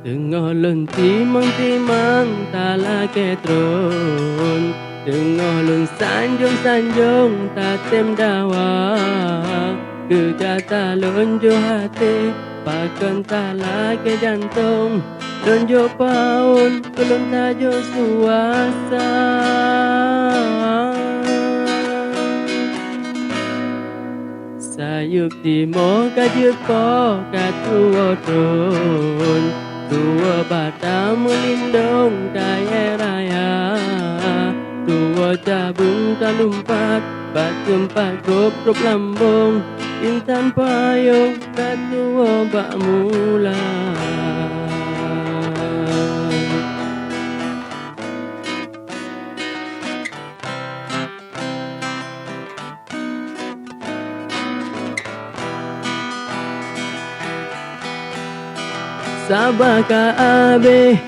Tengah lun timang tak lagi terun. Tengah lun sanjung tak tem dawa. Kegata lun jo hati pakan tak lagi jantung. Lun jo paun lun tak jo suasa. Sayup timo kajup ko katuo tron. Tua bata melindung kaya raya. Tua cabung kalumpat batumpat grup lambung. Intan payung katuo bak mula. Sabaka abe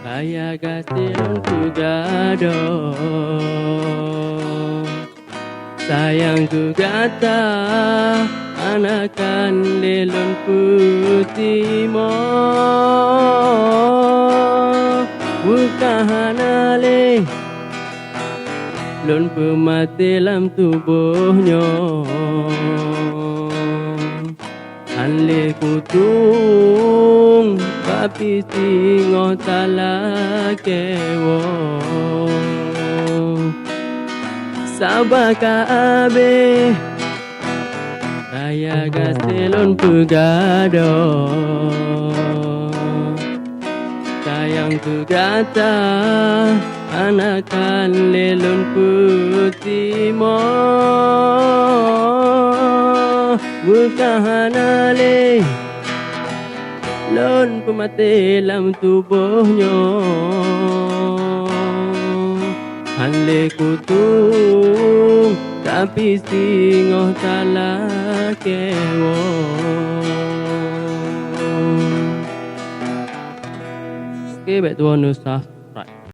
kaya gasilun ku gado. Sayang ku gata anakan lelon putimo. Bukahanale lon pemati dalam tubuhnya. Anle kutung tapi singo talakewo. Sabaka abe kaya gaselon pugado. Sayang kugata anakan lelon putimo. Bukahanale lon pemati dalam tubuhnya. Hanle kutung tapi singoh talakewo. Okay, back to our new stuff.